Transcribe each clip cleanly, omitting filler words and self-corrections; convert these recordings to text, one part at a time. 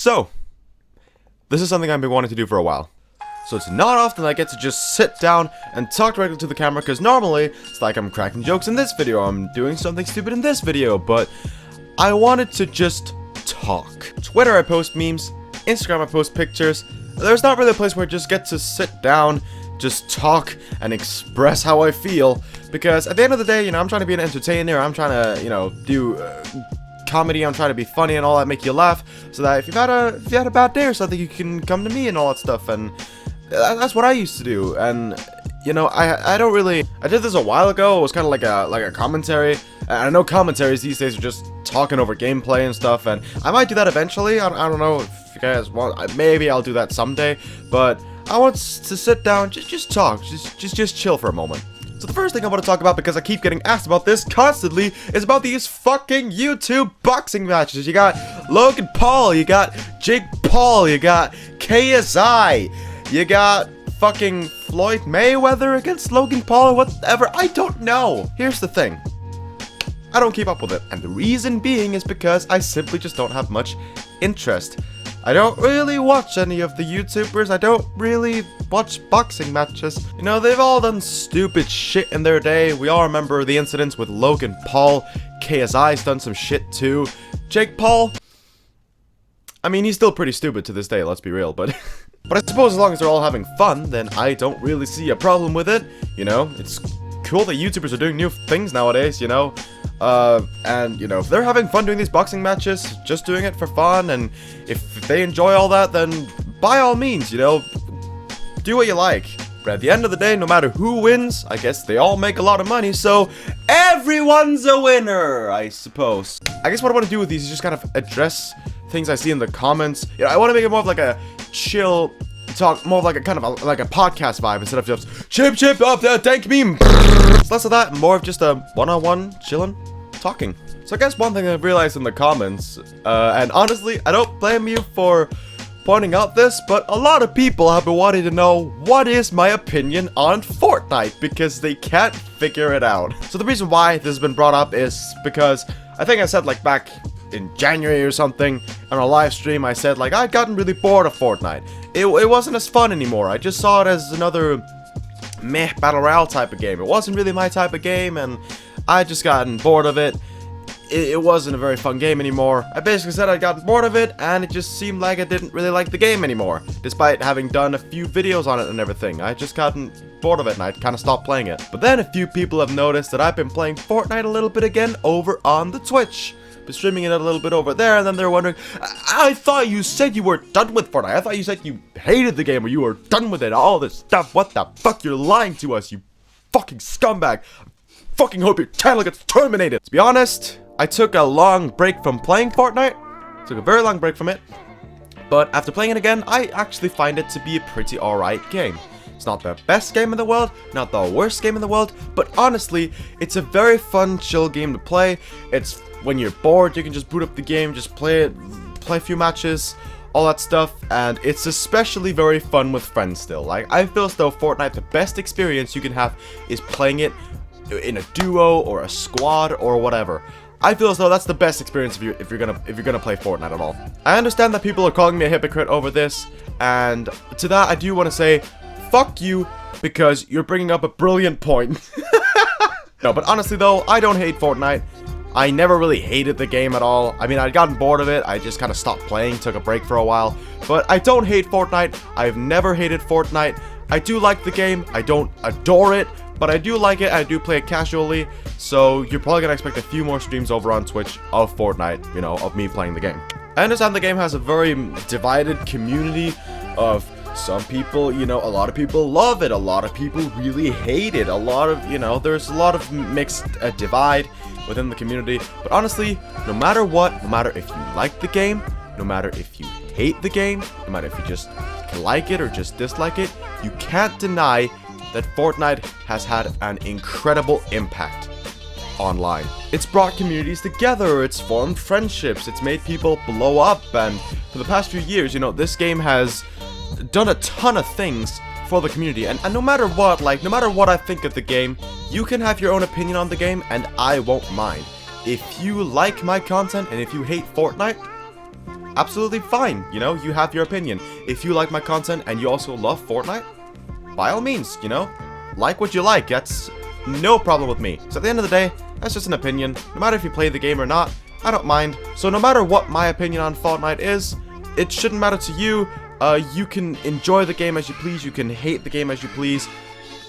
So, this is something I've been wanting to do for a while. So it's not often I get to just sit down and talk directly to the camera, because normally it's like I'm cracking jokes in this video, I'm doing something stupid in this video, but I wanted to just talk. Twitter I post memes, Instagram I post pictures. There's not really a place where I just get to sit down, just talk and express how I feel, because at the end of the day, you know, I'm trying to be an entertainer, I'm trying to, you know, do comedy, I'm trying to be funny and all that, make you laugh, so that if you had a bad day or something, you can come to me and all that stuff. And that's what I used to do. And you know, I don't really, I did this a while ago. It was kind of like a commentary. And I know commentaries these days are just talking over gameplay and stuff, and I might do that eventually. I don't know if you guys want, maybe I'll do that someday, but I want to sit down, just talk, just chill for a moment. So the first thing I want to talk about, because I keep getting asked about this constantly, is about these fucking YouTube boxing matches. You got Logan Paul, you got Jake Paul, you got KSI, you got fucking Floyd Mayweather against Logan Paul or whatever. I don't know. Here's the thing. I don't keep up with it, and the reason being is because I simply just don't have much interest. I don't really watch any of the YouTubers. I don't really watch boxing matches. You know, they've all done stupid shit in their day. We all remember the incidents with Logan Paul. KSI's done some shit too. Jake Paul, I mean, he's still pretty stupid to this day, let's be real, but but I suppose as long as they're all having fun, then I don't really see a problem with it. You know, it's cool that YouTubers are doing new things nowadays, you know. And you know, if they're having fun doing these boxing matches, just doing it for fun, and if they enjoy all that, then by all means, you know, do what you like. But at the end of the day, no matter who wins, I guess they all make a lot of money, so everyone's a winner, I suppose. I guess what I want to do with these is just kind of address things I see in the comments. You know, I want to make it more of like a chill talk, more of like a kind of like a podcast vibe, instead of just chip up the tank meme. It's less of that, more of just a one-on-one chilling, talking. So I guess one thing I've realized in the comments, and honestly, I don't blame you for pointing out this, but a lot of people have been wanting to know what is my opinion on Fortnite, because they can't figure it out. So the reason why this has been brought up is because I think I said like back in January or something on a live stream, I said like I'd gotten really bored of Fortnite. It wasn't as fun anymore. I just saw it as another meh battle royale type of game. It wasn't really my type of game, and I just gotten bored of it. It wasn't a very fun game anymore. I basically said I'd gotten bored of it, and it just seemed like I didn't really like the game anymore, despite having done a few videos on it and everything. I just gotten bored of it, and I kind of stopped playing it. But then a few people have noticed that I've been playing Fortnite a little bit again over on the Twitch. Been streaming it a little bit over there, and then they're wondering, I thought you said you were done with Fortnite. I thought you said you hated the game, or you were done with it, all this stuff. What the fuck? You're lying to us, you fucking scumbag. I fucking hope your channel gets terminated. To be honest, I took a long break from playing Fortnite. Took a very long break from it. But after playing it again, I actually find it to be a pretty alright game. It's not the best game in the world, not the worst game in the world, but honestly, it's a very fun, chill game to play. It's when you're bored, you can just boot up the game, just play it, play a few matches, all that stuff, and it's especially very fun with friends still. Like, I feel as though Fortnite, the best experience you can have is playing it in a duo or a squad or whatever. I feel as though that's the best experience if you're gonna play Fortnite at all. I understand that people are calling me a hypocrite over this, and to that I do want to say, fuck you, because you're bringing up a brilliant point. No, but honestly though, I don't hate Fortnite. I never really hated the game at all. I mean, I'd gotten bored of it. I just kind of stopped playing, took a break for a while. But I don't hate Fortnite. I've never hated Fortnite. I do like the game. I don't adore it, but I do like it. I do play it casually. So you're probably going to expect a few more streams over on Twitch of Fortnite, you know, of me playing the game. I understand the game has a very divided community of some people, you know, a lot of people love it. A lot of people really hate it. A lot of, you know, there's a lot of mixed divide within the community. But honestly, no matter what, no matter if you like the game, no matter if you hate the game, no matter if you just like it or just dislike it, you can't deny that Fortnite has had an incredible impact online. It's brought communities together, it's formed friendships, it's made people blow up, and for the past few years, you know, this game has done a ton of things for the community, and no matter what, like, no matter what I think of the game, you can have your own opinion on the game, and I won't mind. If you like my content, and if you hate Fortnite, absolutely fine. You know, you have your opinion. If you like my content and you also love Fortnite, by all means, you know, like what you like. That's no problem with me. So at the end of the day, that's just an opinion. No matter if you play the game or not, I don't mind. So no matter what my opinion on Fortnite is, it shouldn't matter to you. You can enjoy the game as you please. You can hate the game as you please.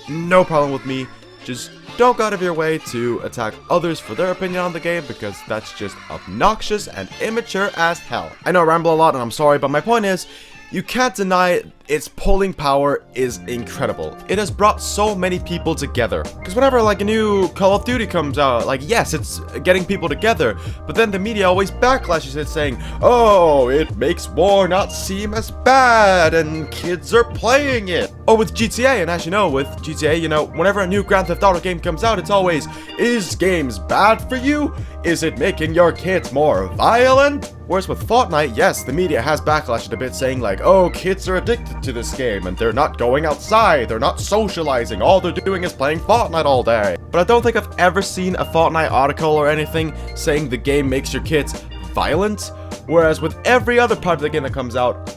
No problem with me. Just don't go out of your way to attack others for their opinion on the game, because that's just obnoxious and immature as hell. I know I ramble a lot and I'm sorry, but my point is, you can't deny its pulling power is incredible. It has brought so many people together. Because whenever like a new Call of Duty comes out, like yes, it's getting people together, but then the media always backlashes it saying, oh, it makes war not seem as bad and kids are playing it. Or with GTA, and as you know, with GTA, you know, whenever a new Grand Theft Auto game comes out, it's always, is games bad for you? Is it making your kids more violent? Whereas with Fortnite, yes, the media has backlashed a bit saying like, oh, kids are addicted to this game and they're not going outside, they're not socializing, all they're doing is playing Fortnite all day. But I don't think I've ever seen a Fortnite article or anything saying the game makes your kids violent. Whereas with every other part of the game that comes out,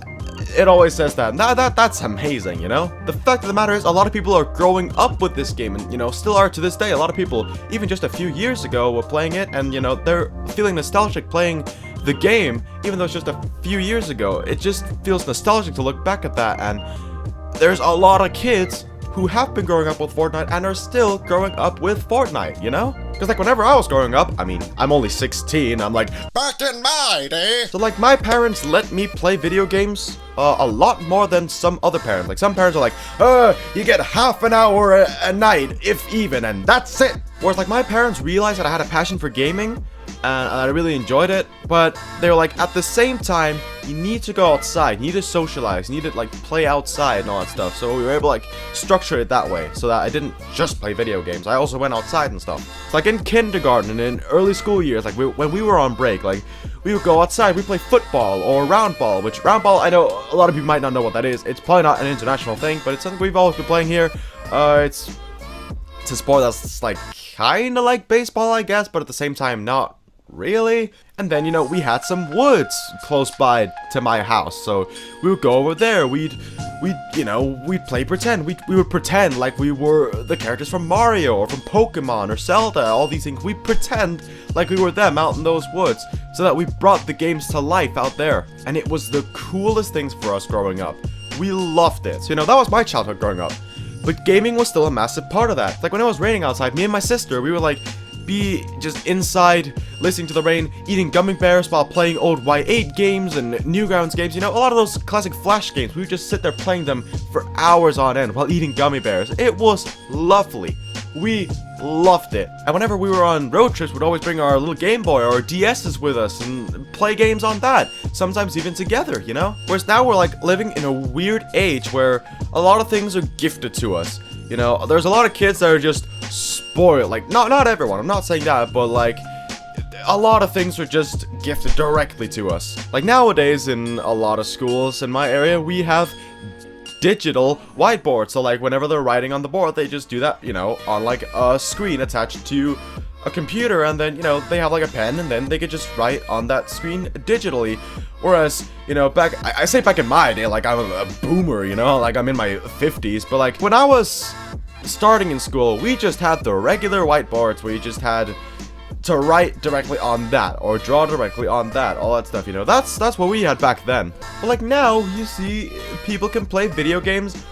it always says that. Now that's amazing, you know? The fact of the matter is, a lot of people are growing up with this game and, you know, still are to this day. A lot of people, even just a few years ago, were playing it and, you know, they're feeling nostalgic playing the game, even though it's just a few years ago. It just feels nostalgic to look back at that, and there's a lot of kids who have been growing up with Fortnite and are still growing up with Fortnite, you know? Because like whenever I was growing up, I mean, I'm only 16, I'm like, back in my day. So like my parents let me play video games a lot more than some other parents. Like some parents are like, you get half an hour a night, if even, and that's it. Whereas like my parents realized that I had a passion for gaming, and I really enjoyed it, but they were like, at the same time, you need to go outside, you need to socialize, you need to like play outside and all that stuff. So we were able to like structure it that way, so that I didn't just play video games, I also went outside and stuff. It's like in kindergarten and in early school years, like when we were on break, like we would go outside, we play football or round ball, which round ball, I know a lot of people might not know what that is. It's probably not an international thing, but it's something we've always been playing here. It's a sport that's like kind of like baseball, I guess, but at the same time not really. And then, you know, we had some woods close by to my house, so we would go over there, we'd play pretend, we would pretend like we were the characters from Mario or from Pokemon or Zelda, all these things. We pretend like we were them out in those woods, so that we brought the games to life out there, and it was the coolest things for us growing up. We loved it. So, you know, that was my childhood growing up, but gaming was still a massive part of that. Like when it was raining outside, me and my sister, we would like be just inside listening to the rain, eating gummy bears while playing old Y8 games and Newgrounds games. You know, a lot of those classic Flash games, we would just sit there playing them for hours on end while eating gummy bears. It was lovely. We loved it. And whenever we were on road trips, we'd always bring our little Game Boy or our DS's with us and play games on that, sometimes even together, you know? Whereas now we're like living in a weird age where a lot of things are gifted to us. You know, there's a lot of kids that are just spoiled. Like, not everyone, I'm not saying that, but like, a lot of things are just gifted directly to us. Like nowadays in a lot of schools in my area, we have digital whiteboards. So like whenever they're writing on the board, they just do that, you know, on like a screen attached to a computer, and then, you know, they have like a pen, and then they could just write on that screen digitally. Whereas, you know, I say back in my day, like I'm a boomer, you know, like I'm in my 50s, but like when I was starting in school, we just had the regular whiteboards where you just had to write directly on that or draw directly on that, all that stuff, you know. That's what we had back then. But like now, you see, people can play video games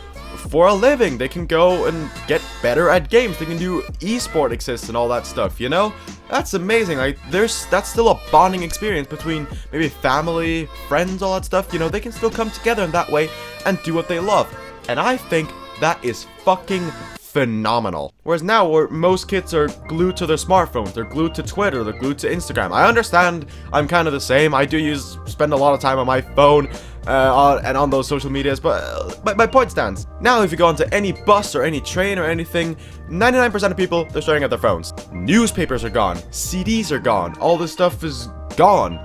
for a living. They can go and get better at games. They can do esport exists and all that stuff, you know? That's amazing. Like that's still a bonding experience between maybe family, friends, all that stuff, you know. They can still come together in that way and do what they love. And I think that is fucking phenomenal. Whereas now, where most kids are glued to their smartphones, they're glued to Twitter, they're glued to Instagram. I understand, I'm kind of the same. I do spend a lot of time on my phone and on those social medias, but my point stands. Now, if you go onto any bus or any train or anything, 99% of people, they're staring at their phones. Newspapers are gone, CDs are gone, all this stuff is gone,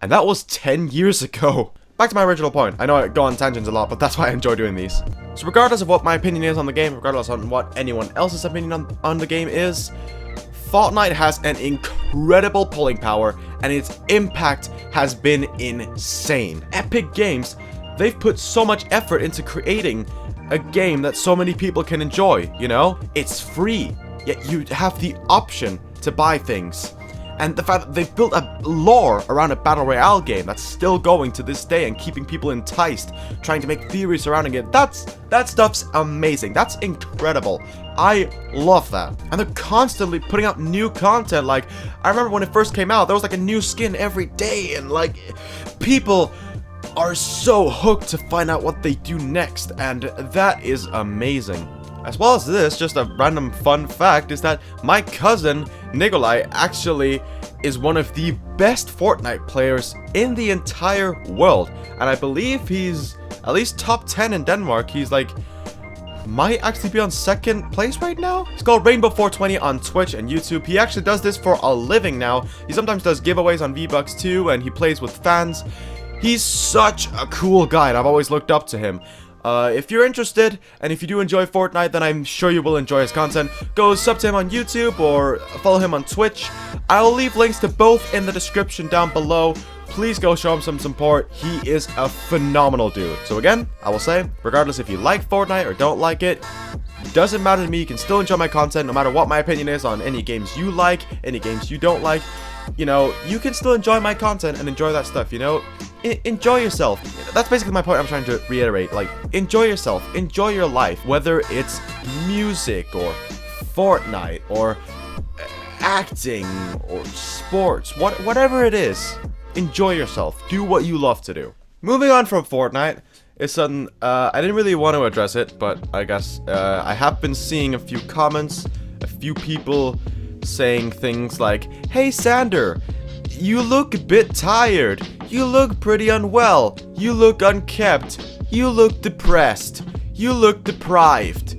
and that was 10 years ago. Back to my original point. I know I go on tangents a lot, but that's why I enjoy doing these. So regardless of what my opinion is on the game, regardless on what anyone else's opinion on the game is, Fortnite has an incredible pulling power, and its impact has been insane. Epic Games, they've put so much effort into creating a game that so many people can enjoy, you know? It's free, yet you have the option to buy things. And the fact that they've built a lore around a battle royale game that's still going to this day and keeping people enticed, trying to make theories surrounding it, that stuff's amazing. That's incredible. I love that. And they're constantly putting out new content. Like, I remember when it first came out, there was like a new skin every day, and like, people are so hooked to find out what they do next, and that is amazing. As well as this, just a random fun fact is that my cousin Nikolai actually is one of the best Fortnite players in the entire world, and I believe he's at least top 10 in Denmark. He's like, might actually be on second place right now. He's called Rainbow420 on Twitch and YouTube. He actually does this for a living now. He sometimes does giveaways on V-Bucks too, and he plays with fans. He's such a cool guy, and I've always looked up to him. If you're interested, and if you do enjoy Fortnite, then I'm sure you will enjoy his content. Go sub to him on YouTube, or follow him on Twitch. I'll leave links to both in the description down below. Please go show him some support. He is a phenomenal dude. So again, I will say, regardless if you like Fortnite or don't like it, doesn't matter to me. You can still enjoy my content no matter what my opinion is on any games you like, any games you don't like. You know, you can still enjoy my content and enjoy that stuff, you know? Enjoy yourself. That's basically my point I'm trying to reiterate. Like, enjoy yourself. Enjoy your life. Whether it's music or Fortnite or acting or sports. Whatever it is, enjoy yourself. Do what you love to do. Moving on from Fortnite is something, I didn't really want to address it, but I guess I have been seeing a few comments, a few people saying things like, "Hey Sander, you look a bit tired. You look pretty unwell. You look unkept. You look depressed. You look deprived.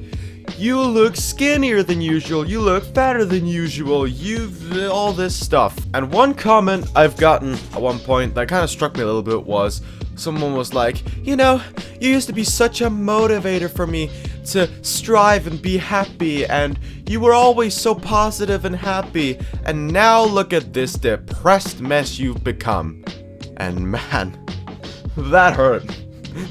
You look skinnier than usual. You look fatter than usual. You've all this stuff." And one comment I've gotten at one point that kind of struck me a little bit was, someone was like, "You know, you used to be such a motivator for me to strive and be happy, and you were always so positive and happy, and now look at this depressed mess you've become." And man, that hurt.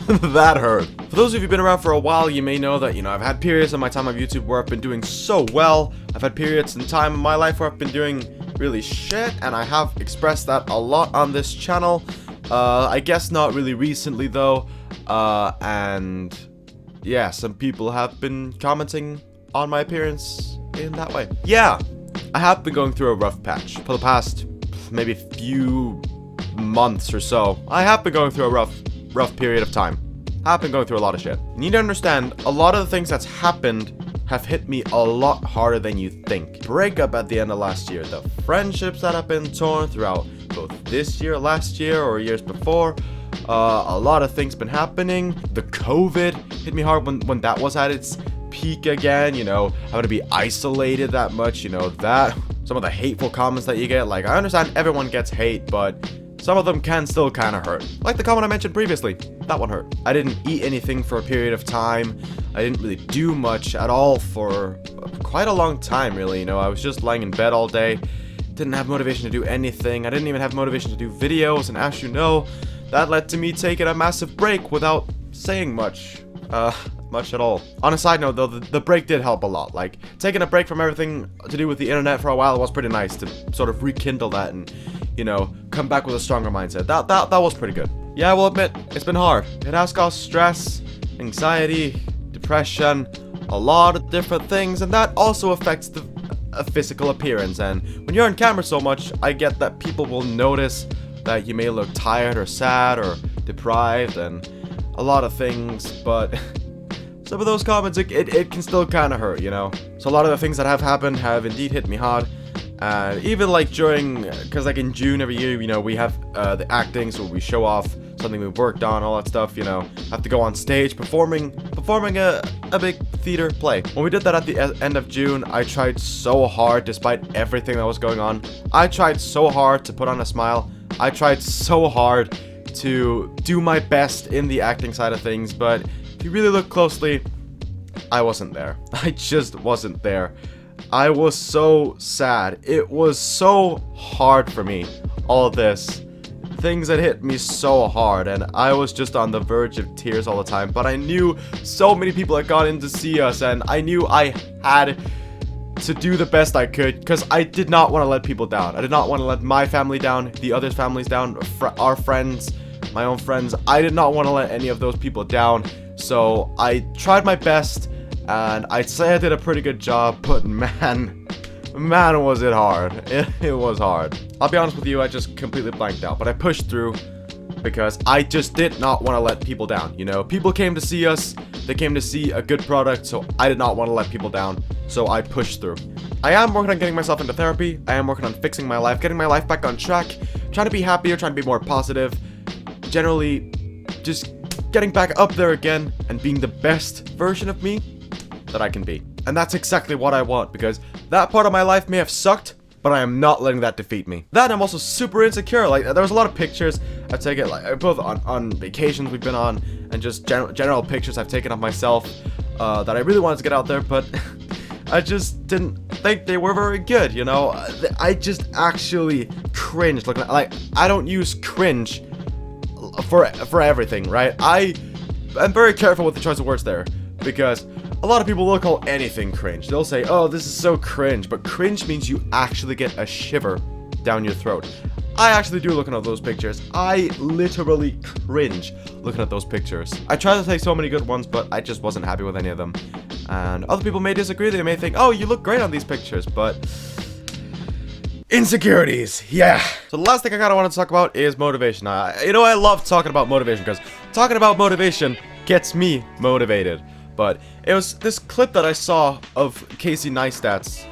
That hurt. For those of you who've been around for a while, you may know that, you know, I've had periods in my time on YouTube where I've been doing so well. I've had periods in time in my life where I've been doing really shit, and I have expressed that a lot on this channel. I guess not really recently though, and yeah, some people have been commenting on my appearance in that way. Yeah, I have been going through a rough patch for the past maybe few months or so. I have been going through a rough period of time. I've been going through a lot of shit. You need to understand, a lot of the things that's happened have hit me a lot harder than you think. Breakup at the end of last year, the friendships that have been torn throughout both this year, last year, or years before. A lot of things been happening. The COVID hit me hard when that was at its peak again, you know, having to be isolated that much, you know, that. Some of the hateful comments that you get, like, I understand everyone gets hate, but some of them can still kind of hurt. Like the comment I mentioned previously, that one hurt. I didn't eat anything for a period of time. I didn't really do much at all for quite a long time, really, you know. I was just lying in bed all day. Didn't have motivation to do anything. I didn't even have motivation to do videos, and as you know, that led to me taking a massive break without saying much at all. On a side note though, the break did help a lot. Like, taking a break from everything to do with the internet for a while was pretty nice to sort of rekindle that and, you know, come back with a stronger mindset. That was pretty good. Yeah, I will admit, it's been hard. It has caused stress, anxiety, depression, a lot of different things, and that also affects the physical appearance. And when you're on camera so much, I get that people will notice that you may look tired or sad or deprived and a lot of things, but some of those comments, it can still kind of hurt, you know. So a lot of the things that have happened have indeed hit me hard. Even like during, because like in June every year, you know, we have the acting, so we show off something we've worked on, all that stuff, you know, have to go on stage performing a big theater play. When we did that at the end of June, I tried so hard, despite everything that was going on. I tried so hard to put on a smile. I tried so hard to do my best in the acting side of things, but if you really look closely, I wasn't there. I just wasn't there. I was so sad. It was so hard for me all this, things that hit me so hard, and I was just on the verge of tears all the time. But I knew so many people had gone in to see us, and I knew I had to do the best I could, because I did not want to let people down. I did not want to let my family down, the others' families down, our friends, my own friends. I did not want to let any of those people down. So I tried my best, and I'd say I did a pretty good job, but man, was it hard. It was hard. I'll be honest with you, I just completely blanked out, but I pushed through because I just did not want to let people down. You know, people came to see us, they came to see a good product, so I did not want to let people down, so I pushed through. I am working on getting myself into therapy, I am working on fixing my life, getting my life back on track, trying to be happier, trying to be more positive, generally just getting back up there again and being the best version of me that I can be. And that's exactly what I want, because that part of my life may have sucked, but I am not letting that defeat me. That, I'm also super insecure. Like, there was a lot of pictures I've taken, like, both on vacations we've been on, and just general pictures I've taken of myself that I really wanted to get out there, but I just didn't think they were very good, you know? I just actually cringed looking at, like, I don't use cringe for everything, right? I'm very careful with the choice of words there, because a lot of people will call anything cringe. They'll say, oh, this is so cringe, but cringe means you actually get a shiver down your throat. I actually do looking at those pictures. I literally cringe looking at those pictures. I tried to take so many good ones, but I just wasn't happy with any of them. And other people may disagree. They may think, oh, you look great on these pictures, but insecurities, yeah. So the last thing I kind of want to talk about is motivation. You know, I love talking about motivation, because talking about motivation gets me motivated. But it was this clip that I saw of Casey Neistat's.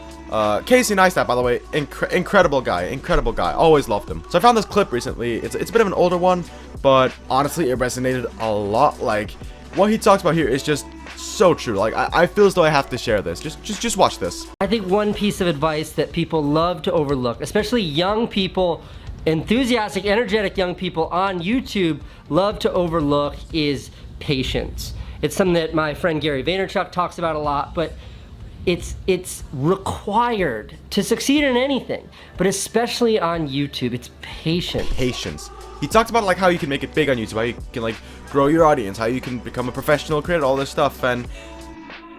Casey Neistat, by the way, incredible guy, always loved him. So I found this clip recently. It's a bit of an older one, but honestly, it resonated a lot. Like, what he talks about here is just so true. Like, I feel as though I have to share this. Just watch this. I think one piece of advice that people love to overlook, especially young people, enthusiastic, energetic young people on YouTube love to overlook, is patience. It's something that my friend Gary Vaynerchuk talks about a lot, but it's required to succeed in anything, but especially on YouTube. It's patience. Patience. He talked about like how you can make it big on YouTube, how you can like grow your audience, how you can become a professional creator, all this stuff. And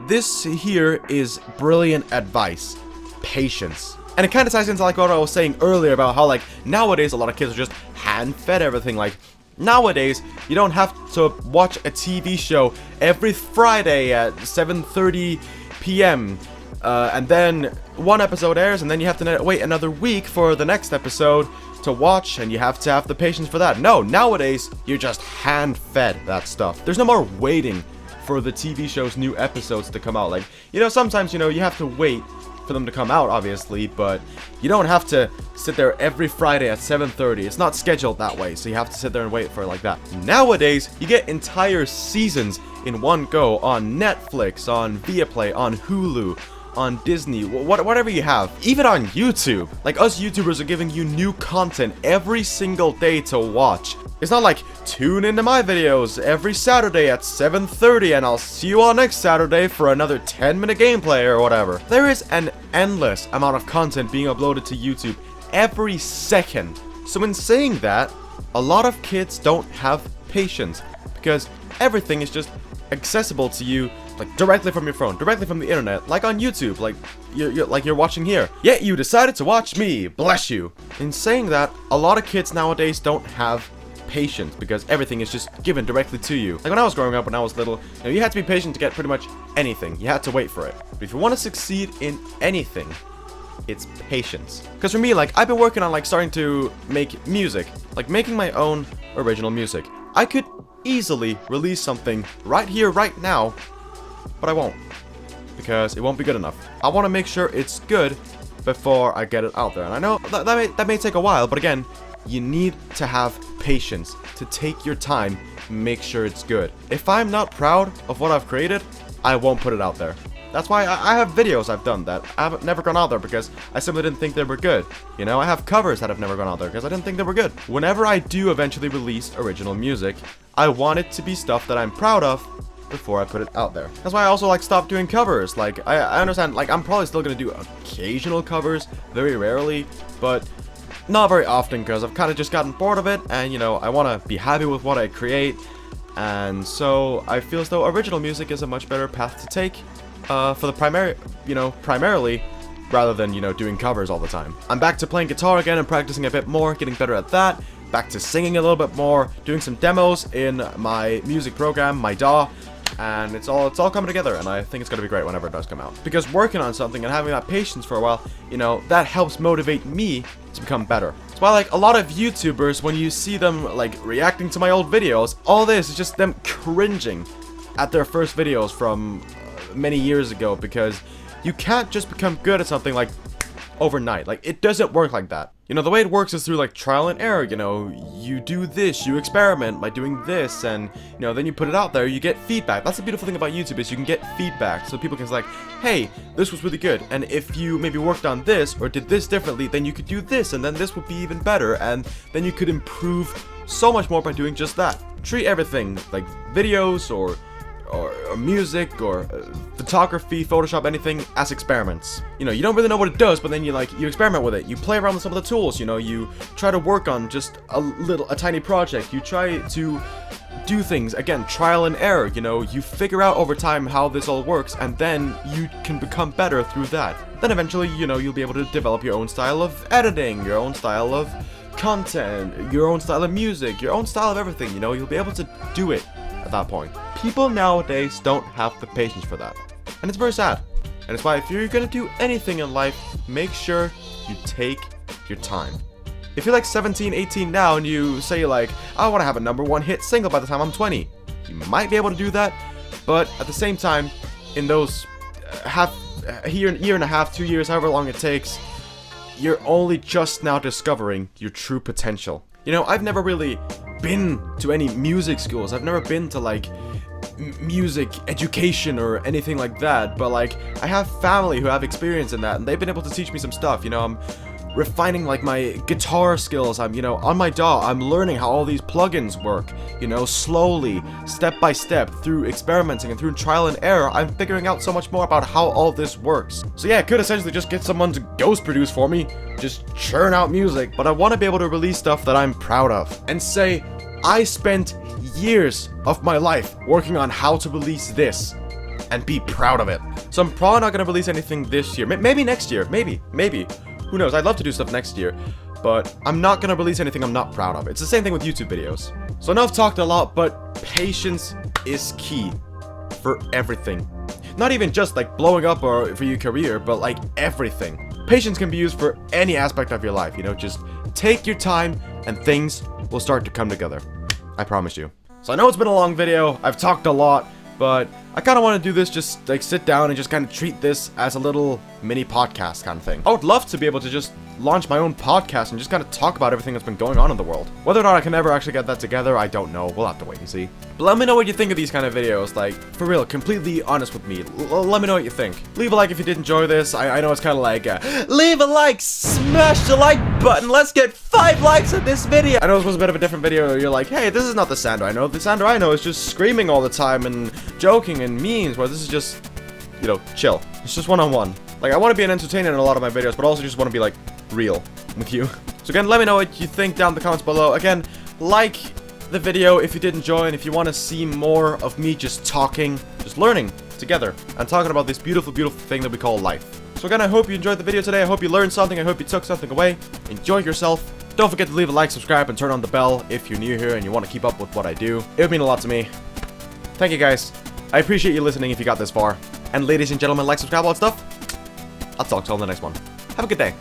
this here is brilliant advice. Patience. And it kind of ties into like what I was saying earlier about how like nowadays a lot of kids are just hand-fed everything. Like, nowadays, you don't have to watch a TV show every Friday at 7:30 p.m. And then one episode airs, and then you have to wait another week for the next episode to watch, and you have to have the patience for that. No, nowadays, you're just hand-fed that stuff. There's no more waiting for the TV show's new episodes to come out. Like, you know, sometimes, you know, you have to wait for them to come out, obviously, but you don't have to sit there every Friday at 7:30. It's not scheduled that way, so you have to sit there and wait for it like that. Nowadays, you get entire seasons in one go on Netflix, on Viaplay, on Hulu, on Disney, whatever you have. Even on YouTube. Like, us YouTubers are giving you new content every single day to watch. It's not like, tune into my videos every Saturday at 7:30 and I'll see you all next Saturday for another 10-minute gameplay or whatever. There is an endless amount of content being uploaded to YouTube every second. So in saying that, a lot of kids don't have patience, because everything is just accessible to you, like directly from your phone, directly from the internet, like on YouTube, like you're watching here. Yet you decided to watch me, bless you. In saying that, a lot of kids nowadays don't have patience, because everything is just given directly to you. Like when I was growing up, when I was little, you know, you had to be patient to get pretty much anything. You had to wait for it. But if you want to succeed in anything, it's patience. Because for me, like, I've been working on like starting to make music, like making my own original music. I could easily release something right here, right now, but I won't, because it won't be good enough. I want to make sure it's good before I get it out there. And I know that may take a while, but again, you need to have patience to take your time, make sure it's good. If I'm not proud of what I've created, I won't put it out there. That's why I have videos I've done that have never gone out there because I simply didn't think they were good. You know, I have covers that have never gone out there because I didn't think they were good. Whenever I do eventually release original music, I want it to be stuff that I'm proud of before I put it out there. That's why I also like stopped doing covers. Like, I understand, like, I'm probably still gonna do occasional covers, very rarely, but not very often because I've kind of just gotten bored of it, and you know, I want to be happy with what I create, and so I feel as though original music is a much better path to take for the primarily, rather than, you know, doing covers all the time. I'm back to playing guitar again and practicing a bit more, getting better at that, back to singing a little bit more, doing some demos in my music program, my DAW, and it's all coming together, and I think it's gonna be great whenever it does come out. Because working on something and having that patience for a while, you know, that helps motivate me to become better. That's why, like, a lot of YouTubers, when you see them, like, reacting to my old videos, all this is just them cringing at their first videos from many years ago, because you can't just become good at something, like, overnight. Like, it doesn't work like that. You know, the way it works is through, like, trial and error. You know, you do this, you experiment by doing this, and, you know, then you put it out there, you get feedback. That's the beautiful thing about YouTube, is you can get feedback, so people can say, like, hey, this was really good, and if you maybe worked on this, or did this differently, then you could do this, and then this would be even better, and then you could improve so much more by doing just that. Treat everything, like videos, or music, or photography, Photoshop, anything, as experiments. You know, you don't really know what it does, but then you experiment with it. You play around with some of the tools, you know, you try to work on just a tiny project. You try to do things, again, trial and error, you know, you figure out over time how this all works, and then you can become better through that. Then eventually, you know, you'll be able to develop your own style of editing, your own style of content, your own style of music, your own style of everything, you know, you'll be able to do it at that point. People nowadays don't have the patience for that, and it's very sad. And it's why if you're gonna do anything in life, make sure you take your time. If you're like 17, 18 now, and you say, like, I want to have a #1 hit single by the time I'm 20, you might be able to do that, but at the same time, in those year and a half, 2 years, however long it takes, you're only just now discovering your true potential. You know, I've never really been to any music schools. I've never been to, like, music education or anything like that, but, like, I have family who have experience in that, and they've been able to teach me some stuff. You know, I'm refining, like, my guitar skills. I'm, you know, on my DAW, I'm learning how all these plugins work, you know, slowly, step by step, through experimenting and through trial and error. I'm figuring out so much more about how all this works. So yeah, I could essentially just get someone to ghost produce for me, just churn out music, but I want to be able to release stuff that I'm proud of, and say, I spent years of my life working on how to release this, and be proud of it. So I'm probably not going to release anything this year. Maybe next year. Maybe. Who knows? I'd love to do stuff next year, but I'm not going to release anything I'm not proud of. It's the same thing with YouTube videos. So I know I've talked a lot, but patience is key for everything. Not even just, like, blowing up or for your career, but, like, everything. Patience can be used for any aspect of your life, you know, just take your time and things will start to come together. I promise you. So I know it's been a long video, I've talked a lot, but I kind of want to do this, just, like, sit down and just kind of treat this as a little mini podcast kind of thing. I would love to be able to just launch my own podcast and just kind of talk about everything that's been going on in the world. Whether or not I can ever actually get that together, I don't know. We'll have to wait and see. But let me know what you think of these kind of videos. Like, for real, completely honest with me. Let me know what you think. Leave a like if you did enjoy this. I know it's kind of like, leave a like, smash the like button. Let's get 5 likes on this video. I know this was a bit of a different video. You're like, hey, this is not the Sandro I know. The Sandro I know is just screaming all the time and joking and memes, where this is just, you know, chill. It's just one-on-one. Like, I want to be an entertainer in a lot of my videos, but also just want to be, like, real with you. So again, let me know what you think down in the comments below. Again, like the video if you did enjoy, and if you want to see more of me just talking, just learning together, and talking about this beautiful, beautiful thing that we call life. So again, I hope you enjoyed the video today. I hope you learned something. I hope you took something away. Enjoy yourself. Don't forget to leave a like, subscribe, and turn on the bell if you're new here and you want to keep up with what I do. It would mean a lot to me. Thank you, guys. I appreciate you listening if you got this far. And ladies and gentlemen, like, subscribe, all that stuff. I'll talk to you on the next one. Have a good day.